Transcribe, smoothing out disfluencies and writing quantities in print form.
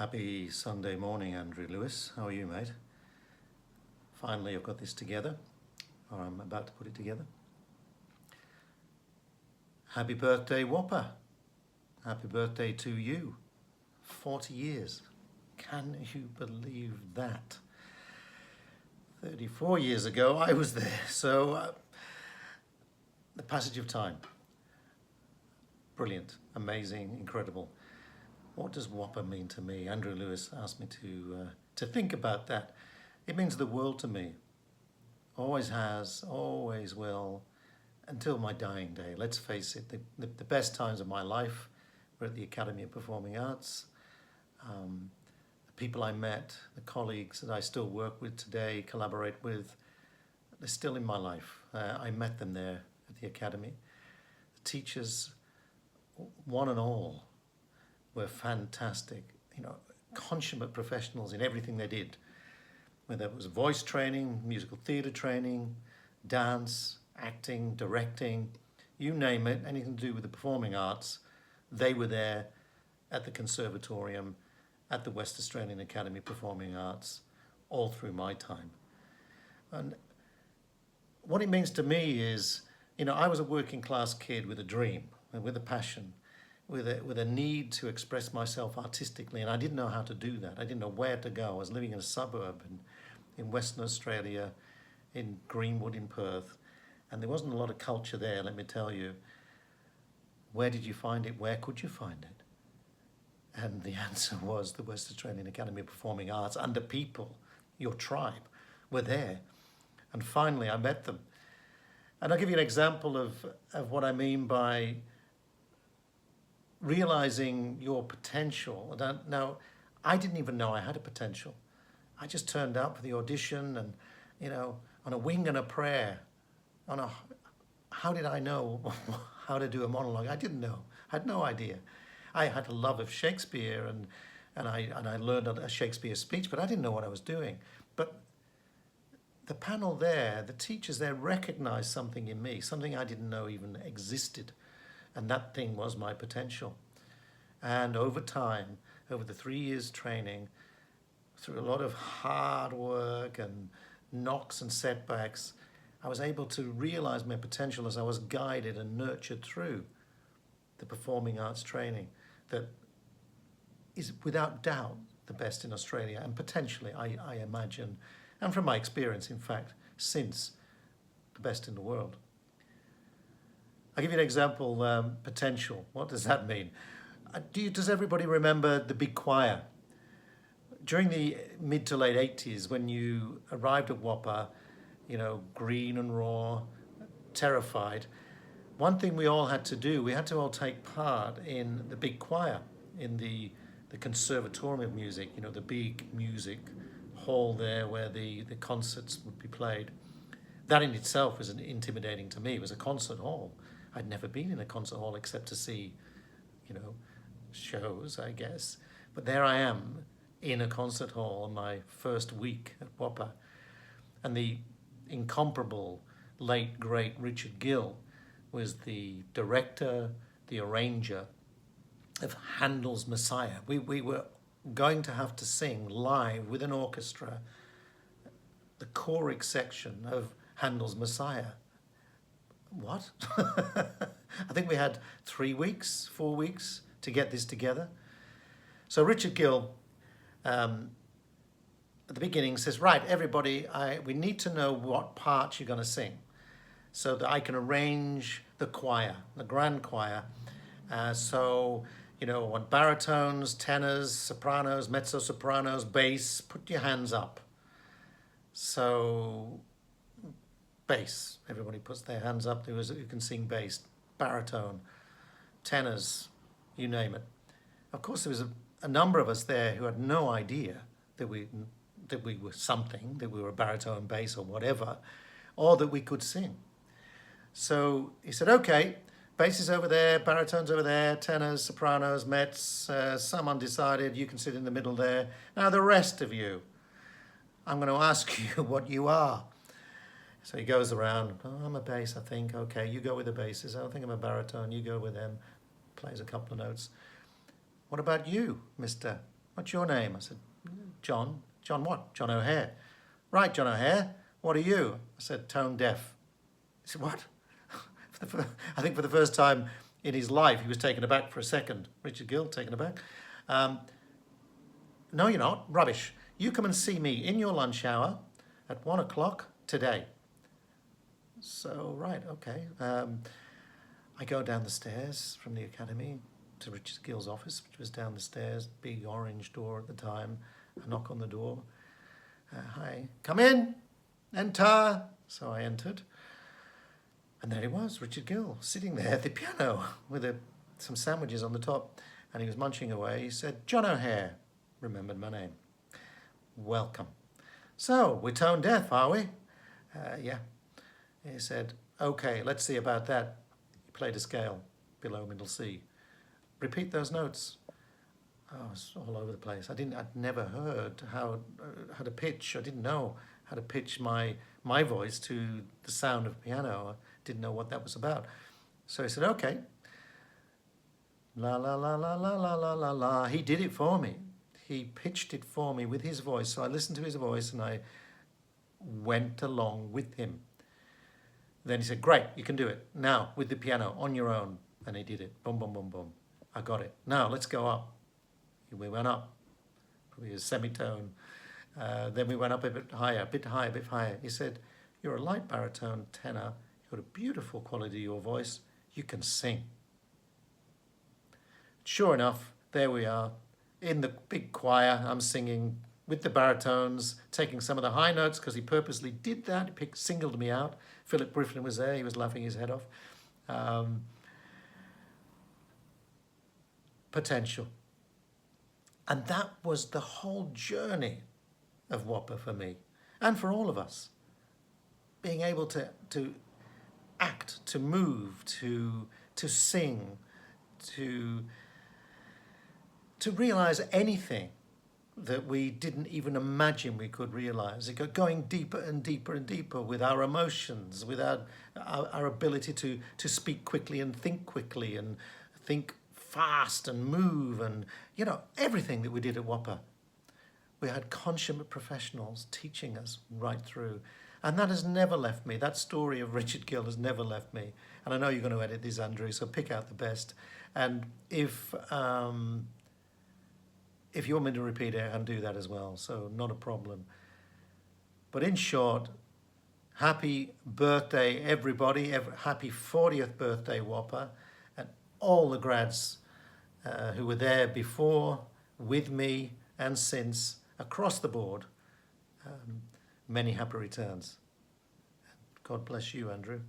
Happy Sunday morning, Andrew Lewis. How are you, mate? Finally, I've got this together, or I'm about to put it together. Happy birthday, WAAPA. Happy birthday to you. 40 years. Can you believe that? 34 years ago, I was there. So, the passage of time. Brilliant, amazing, incredible. What does WAAPA mean to me? Andrew Lewis asked me to think about that. It means the world to me. Always has, always will, until my dying day. Let's face it, the best times of my life were at the Academy of Performing Arts. The people I met, the colleagues that I still work with today, collaborate with, they're still in my life. I met them there at the Academy. The teachers, one and all, were fantastic, consummate professionals in everything they did. Whether it was voice training, musical theatre training, dance, acting, directing, you name it, anything to do with the performing arts, they were there at the Conservatorium, at the West Australian Academy of Performing Arts, all through my time. And what it means to me is, I was a working class kid with a dream and with a passion, with a need to express myself artistically, and I didn't know how to do that. I didn't know where to go. I was living in a suburb in Western Australia, in Greenwood in Perth, and there wasn't a lot of culture there, let me tell you. Where did you find it? Where could you find it? And the answer was the West Australian Academy of Performing Arts, and the people, your tribe, were there. And finally I met them. And I'll give you an example of what I mean by realizing your potential. Now, I didn't even know I had a potential. I just turned up for the audition and, on a wing and a prayer. How did I know how to do a monologue? I didn't know. I had no idea. I had a love of Shakespeare and I learned a Shakespeare speech, but I didn't know what I was doing. But the panel there, the teachers there recognized something in me, something I didn't know even existed. And that thing was my potential. And over time, over the 3 years training, through a lot of hard work and knocks and setbacks, I was able to realize my potential as I was guided and nurtured through the performing arts training that is without doubt the best in Australia, and potentially, I imagine, and from my experience, in fact, since the best in the world. I'll give you an example, potential. What does that mean? Does everybody remember the big choir? During the mid to late 80s, when you arrived at WAAPA, green and raw, terrified, one thing we all had to do, we had to all take part in the big choir, in the Conservatorium of Music, the big music hall there where the concerts would be played. That in itself was intimidating to me. It was a concert hall. I'd never been in a concert hall except to see, shows, I guess. But there I am in a concert hall on my first week at WAAPA. And the incomparable late, great Richard Gill was the director, the arranger of Handel's Messiah. We were going to have to sing live with an orchestra the choric section of Handel's Messiah. What? I think we had 3 weeks, 4 weeks to get this together. So Richard Gill, at the beginning, says, right, everybody, we need to know what parts you're going to sing so that I can arrange the choir, the grand choir. I want baritones, tenors, sopranos, mezzo-sopranos, bass. Put your hands up. So bass, everybody puts their hands up who can sing bass, baritone, tenors, you name it. Of course, there was a number of us there who had no idea that we were something, that we were a baritone, bass or whatever, or that we could sing. So he said, okay, bass is over there, baritone's over there, tenors, sopranos, mezz, some undecided, you can sit in the middle there. Now the rest of you, I'm going to ask you what you are. So he goes around, I'm a bass, I think. Okay, you go with the basses. I think I'm a baritone. You go with them. Plays a couple of notes. What about you, Mr. What's your name? I said, John. John what? John O'Hare. Right, John O'Hare. What are you? I said, tone deaf. He said, what? I think for the first time in his life, he was taken aback for a second. Richard Gill, taken aback. No, you're not. Rubbish. You come and see me in your lunch hour at 1 o'clock today. So, right, okay. I go down the stairs from the academy to Richard Gill's office, which was down the stairs, big orange door at the time. I knock on the door. Hi, come in, enter. So I entered. And there he was, Richard Gill, sitting there at the piano with some sandwiches on the top. And he was munching away. He said, John O'Hare, remembered my name. Welcome. So, we're tone deaf, are we? Yeah. He said, okay, let's see about that. He played a scale, below middle C. Repeat those notes. Oh, it's all over the place. I'd never heard how to pitch. I didn't know how to pitch my voice to the sound of piano. I didn't know what that was about. So he said, okay. La, la, la, la, la, la, la, la, la. He did it for me. He pitched it for me with his voice. So I listened to his voice and I went along with him. Then he said, great, you can do it. Now, with the piano, on your own. And he did it. Boom, boom, boom, boom. I got it. Now, let's go up. We went up, probably a semitone. Then we went up a bit higher, a bit higher, a bit higher. He said, you're a light baritone tenor. You've got a beautiful quality to your voice. You can sing. Sure enough, there we are. In the big choir, I'm singing with the baritones, taking some of the high notes because he purposely did that. He singled me out. Philip Griffin was there. He was laughing his head off. Potential. And that was the whole journey of WAAPA for me and for all of us. Being able to act, to move, to sing, to realise anything that we didn't even imagine we could realise. Going deeper and deeper and deeper with our emotions, with our ability to speak quickly and think fast and move and, everything that we did at WAAPA. We had consummate professionals teaching us right through. And that has never left me. That story of Richard Gill has never left me. And I know you're going to edit this, Andrew, so pick out the best. And if you want me to repeat it, I can do that as well, so not a problem. But in short, happy birthday, everybody. Happy 40th birthday, WAAPA. And all the grads who were there before, with me, and since, across the board. Many happy returns. God bless you, Andrew.